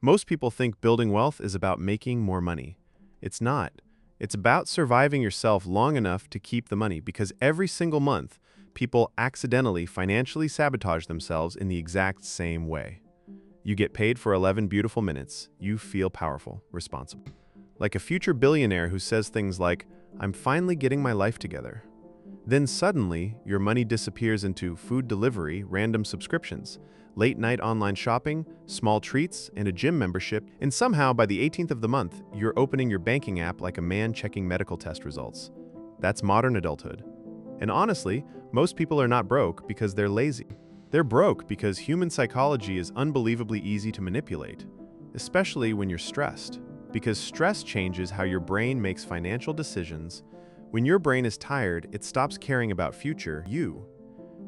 Most people think building wealth is about making more money. It's not. It's about surviving yourself long enough to keep the money because every single month, people accidentally financially sabotage themselves in the exact same way. You get paid for 11 beautiful minutes. You feel powerful, responsible. Like a future billionaire who says things like, "I'm finally getting my life together." Then suddenly, your money disappears into food delivery, random subscriptions, late-night online shopping, small treats, and a gym membership, and somehow by the 18th of the month, you're opening your banking app like a man checking medical test results. That's modern adulthood. And honestly, most people are not broke because they're lazy. They're broke because human psychology is unbelievably easy to manipulate, especially when you're stressed. Because stress changes how your brain makes financial decisions. When your brain is tired, it stops caring about future you.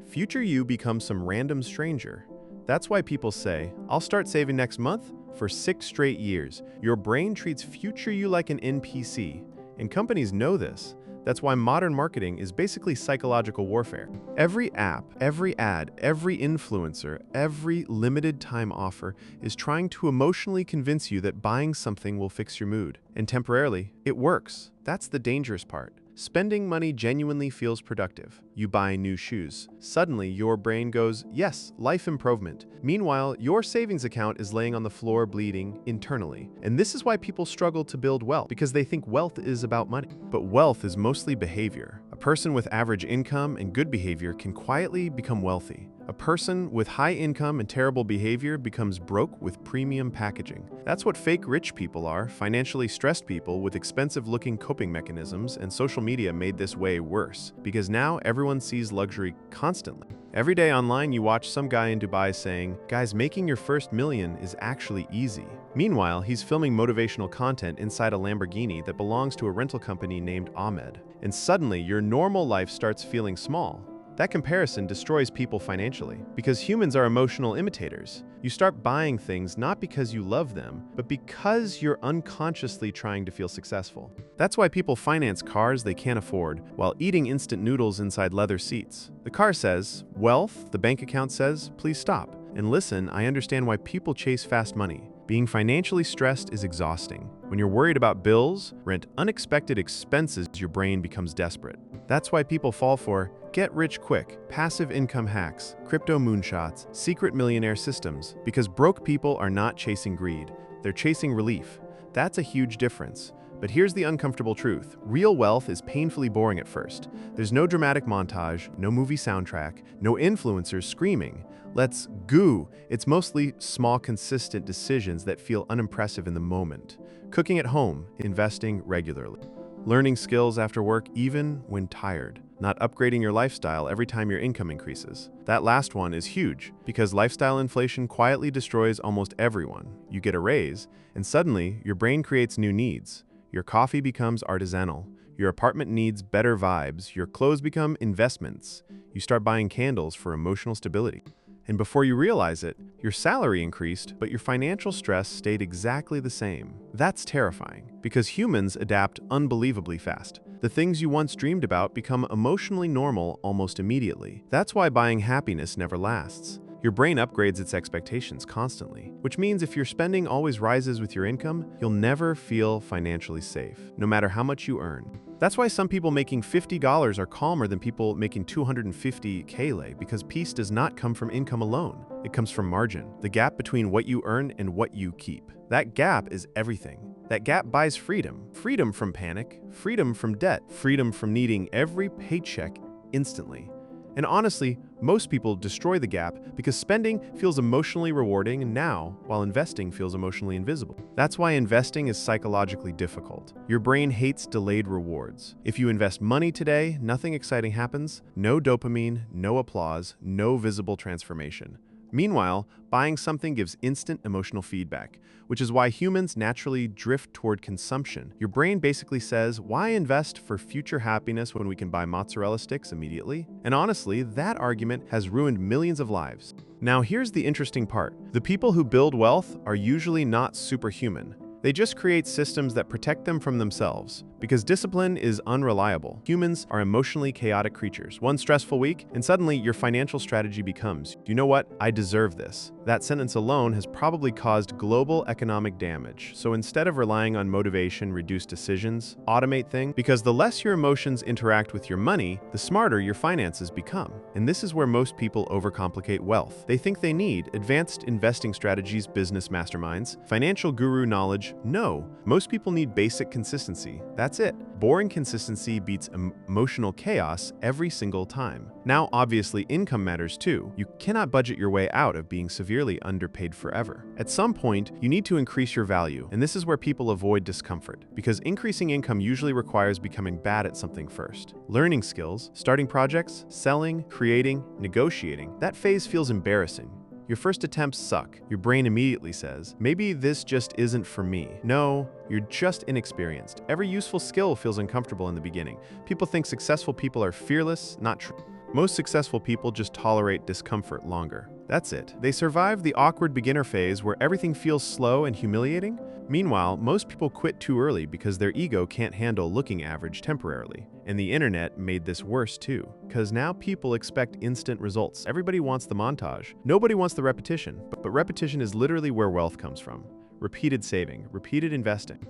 Future you becomes some random stranger. That's why people say, "I'll start saving next month." For 6 straight years, your brain treats future you like an NPC, and companies know this. That's why modern marketing is basically psychological warfare. Every app, every ad, every influencer, every limited time offer is trying to emotionally convince you that buying something will fix your mood. And temporarily, it works. That's the dangerous part. Spending money genuinely feels productive. You buy new shoes. Suddenly, your brain goes, "Yes, life improvement." Meanwhile, your savings account is laying on the floor bleeding internally. And this is why people struggle to build wealth, because they think wealth is about money. But wealth is mostly behavior. A person with average income and good behavior can quietly become wealthy. A person with high income and terrible behavior becomes broke with premium packaging. That's what fake rich people are, financially stressed people with expensive-looking coping mechanisms, and social media made this way worse, because now everyone sees luxury constantly. Every day online you watch some guy in Dubai saying, "Guys, making your first million is actually easy." Meanwhile, he's filming motivational content inside a Lamborghini that belongs to a rental company named Ahmed. And suddenly, your normal life starts feeling small. That comparison destroys people financially, because humans are emotional imitators. You start buying things not because you love them, but because you're unconsciously trying to feel successful. That's why people finance cars they can't afford while eating instant noodles inside leather seats. The car says, "Wealth," the bank account says, "Please stop." And listen, I understand why people chase fast money. Being financially stressed is exhausting. When you're worried about bills, rent, unexpected expenses, your brain becomes desperate. That's why people fall for get rich quick, passive income hacks, crypto moonshots, secret millionaire systems, because broke people are not chasing greed, they're chasing relief. That's a huge difference. But here's the uncomfortable truth. Real wealth is painfully boring at first. There's no dramatic montage, no movie soundtrack, no influencers screaming, "Let's go." It's mostly small, consistent decisions that feel unimpressive in the moment. Cooking at home, investing regularly, learning skills after work even when tired, not upgrading your lifestyle every time your income increases. That last one is huge, because lifestyle inflation quietly destroys almost everyone. You get a raise, and suddenly your brain creates new needs. Your coffee becomes artisanal. Your apartment needs better vibes. Your clothes become investments. You start buying candles for emotional stability. And before you realize it, your salary increased, but your financial stress stayed exactly the same. That's terrifying, because humans adapt unbelievably fast. The things you once dreamed about become emotionally normal almost immediately. That's why buying happiness never lasts. Your brain upgrades its expectations constantly, which means if your spending always rises with your income, you'll never feel financially safe, no matter how much you earn. That's why some people making $50 are calmer than people making $250K, because peace does not come from income alone. It comes from margin, the gap between what you earn and what you keep. That gap is everything. That gap buys freedom. Freedom from panic, freedom from debt, freedom from needing every paycheck instantly. And honestly, most people destroy the gap because spending feels emotionally rewarding now, while investing feels emotionally invisible. That's why investing is psychologically difficult. Your brain hates delayed rewards. If you invest money today, nothing exciting happens, no dopamine, no applause, no visible transformation. Meanwhile, buying something gives instant emotional feedback, which is why humans naturally drift toward consumption. Your brain basically says, why invest for future happiness when we can buy mozzarella sticks immediately? And honestly, that argument has ruined millions of lives. Now here's the interesting part. The people who build wealth are usually not superhuman. They just create systems that protect them from themselves. Because discipline is unreliable. Humans are emotionally chaotic creatures. One stressful week, and suddenly your financial strategy becomes, you know what? I deserve this. That sentence alone has probably caused global economic damage. So instead of relying on motivation, reduce decisions, automate things, because the less your emotions interact with your money, the smarter your finances become. And this is where most people overcomplicate wealth. They think they need advanced investing strategies, business masterminds, financial guru knowledge. No, most people need basic consistency. That's it. Boring consistency beats emotional chaos every single time. Now, obviously, income matters too. You cannot budget your way out of being severely underpaid forever. At some point, you need to increase your value, and this is where people avoid discomfort, because increasing income usually requires becoming bad at something first. Learning skills, starting projects, selling, creating, negotiating, that phase feels embarrassing. Your first attempts suck. Your brain immediately says, maybe this just isn't for me. No, you're just inexperienced. Every useful skill feels uncomfortable in the beginning. People think successful people are fearless, not true. Most successful people just tolerate discomfort longer. That's it. They survive the awkward beginner phase where everything feels slow and humiliating. Meanwhile, most people quit too early because their ego can't handle looking average temporarily. And the internet made this worse too, because now people expect instant results. Everybody wants the montage. Nobody wants the repetition, but repetition is literally where wealth comes from. Repeated saving, repeated investing,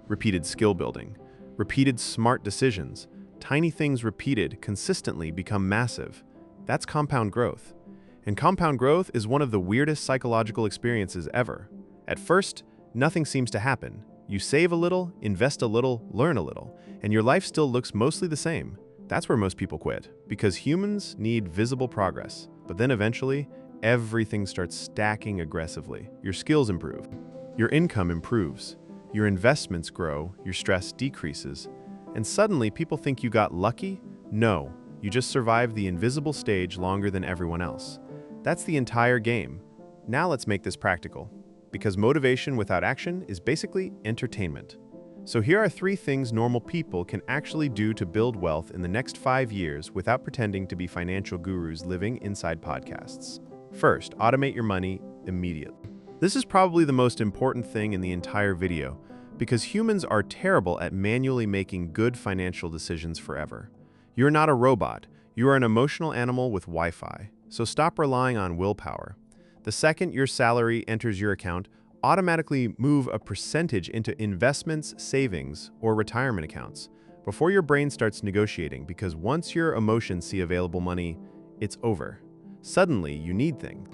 repeated skill building, repeated smart decisions. Tiny things repeated consistently become massive. That's compound growth. And compound growth is one of the weirdest psychological experiences ever. At first, nothing seems to happen. You save a little, invest a little, learn a little, and your life still looks mostly the same. That's where most people quit, because humans need visible progress. But then eventually, everything starts stacking aggressively. Your skills improve, your income improves, your investments grow, your stress decreases, and suddenly people think you got lucky? No, you just survived the invisible stage longer than everyone else. That's the entire game. Now let's make this practical, because motivation without action is basically entertainment. So here are 3 things normal people can actually do to build wealth in the next 5 years without pretending to be financial gurus living inside podcasts. First, automate your money immediately. This is probably the most important thing in the entire video, because humans are terrible at manually making good financial decisions forever. You're not a robot. You are an emotional animal with Wi-Fi. So stop relying on willpower. The second your salary enters your account, automatically move a percentage into investments, savings, or retirement accounts before your brain starts negotiating, because once your emotions see available money, it's over. Suddenly, you need things.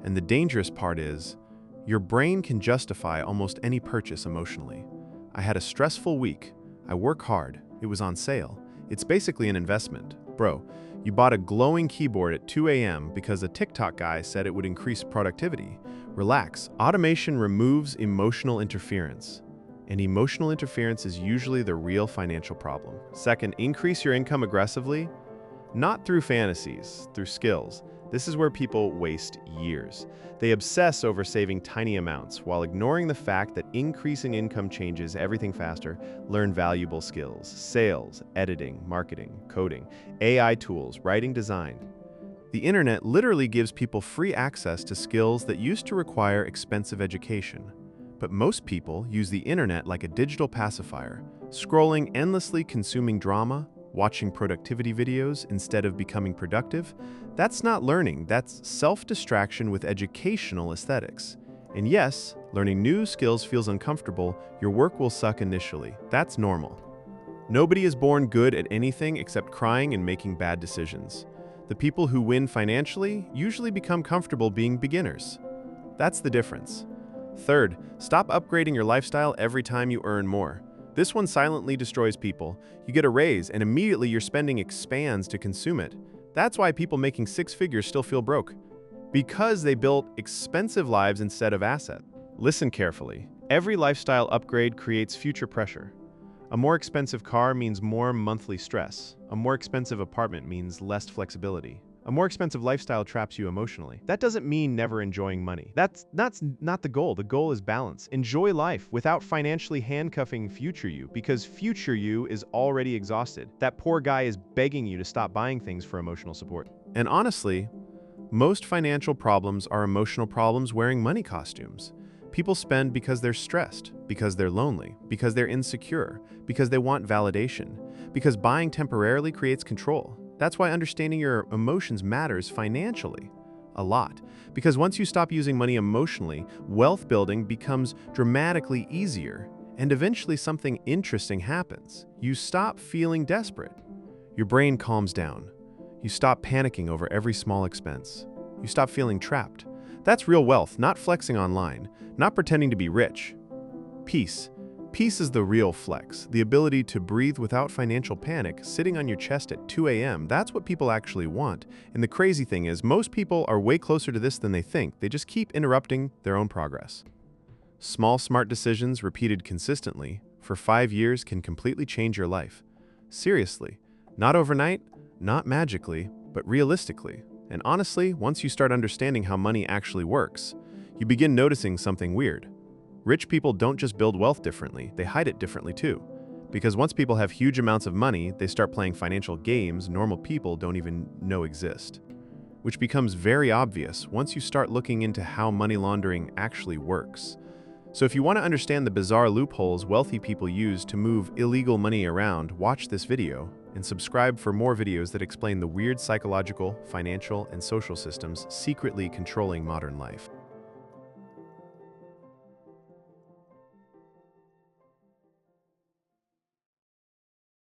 And the dangerous part is, your brain can justify almost any purchase emotionally. I had a stressful week. I work hard. It was on sale. It's basically an investment. Bro, you bought a glowing keyboard at 2 a.m. because a TikTok guy said it would increase productivity. Relax. Automation removes emotional interference. And emotional interference is usually the real financial problem. Second, increase your income aggressively, not through fantasies, through skills. This is where people waste years. They obsess over saving tiny amounts while ignoring the fact that increasing income changes everything faster. Learn valuable skills: sales, editing, marketing, coding, AI tools, writing, design. The internet literally gives people free access to skills that used to require expensive education. But most people use the internet like a digital pacifier, scrolling endlessly, consuming drama, watching productivity videos instead of becoming productive. That's not learning, that's self-distraction with educational aesthetics. And yes, learning new skills feels uncomfortable. Your work will suck initially. That's normal. Nobody is born good at anything except crying and making bad decisions. The people who win financially usually become comfortable being beginners. That's the difference. Third, stop upgrading your lifestyle every time you earn more. This one silently destroys people. You get a raise and immediately your spending expands to consume it. That's why people making 6 figures still feel broke. Because they built expensive lives instead of assets. Listen carefully. Every lifestyle upgrade creates future pressure. A more expensive car means more monthly stress. A more expensive apartment means less flexibility. A more expensive lifestyle traps you emotionally. That doesn't mean never enjoying money. That's not the goal. The goal is balance. Enjoy life without financially handcuffing future you, because future you is already exhausted. That poor guy is begging you to stop buying things for emotional support. And honestly, most financial problems are emotional problems wearing money costumes. People spend because they're stressed, because they're lonely, because they're insecure, because they want validation, because buying temporarily creates control. That's why understanding your emotions matters financially a lot. Because once you stop using money emotionally, wealth building becomes dramatically easier, and eventually something interesting happens. You stop feeling desperate. Your brain calms down. You stop panicking over every small expense. You stop feeling trapped. That's real wealth, not flexing online, not pretending to be rich. Peace. Peace is the real flex, the ability to breathe without financial panic, sitting on your chest at 2 a.m. That's what people actually want. And the crazy thing is, most people are way closer to this than they think. They just keep interrupting their own progress. Small, smart decisions repeated consistently for 5 years can completely change your life. Seriously. Not overnight, not magically, but realistically. And honestly, once you start understanding how money actually works, you begin noticing something weird. Rich people don't just build wealth differently, they hide it differently too. Because once people have huge amounts of money, they start playing financial games normal people don't even know exist. Which becomes very obvious once you start looking into how money laundering actually works. So if you want to understand the bizarre loopholes wealthy people use to move illegal money around, watch this video and subscribe for more videos that explain the weird psychological, financial, and social systems secretly controlling modern life.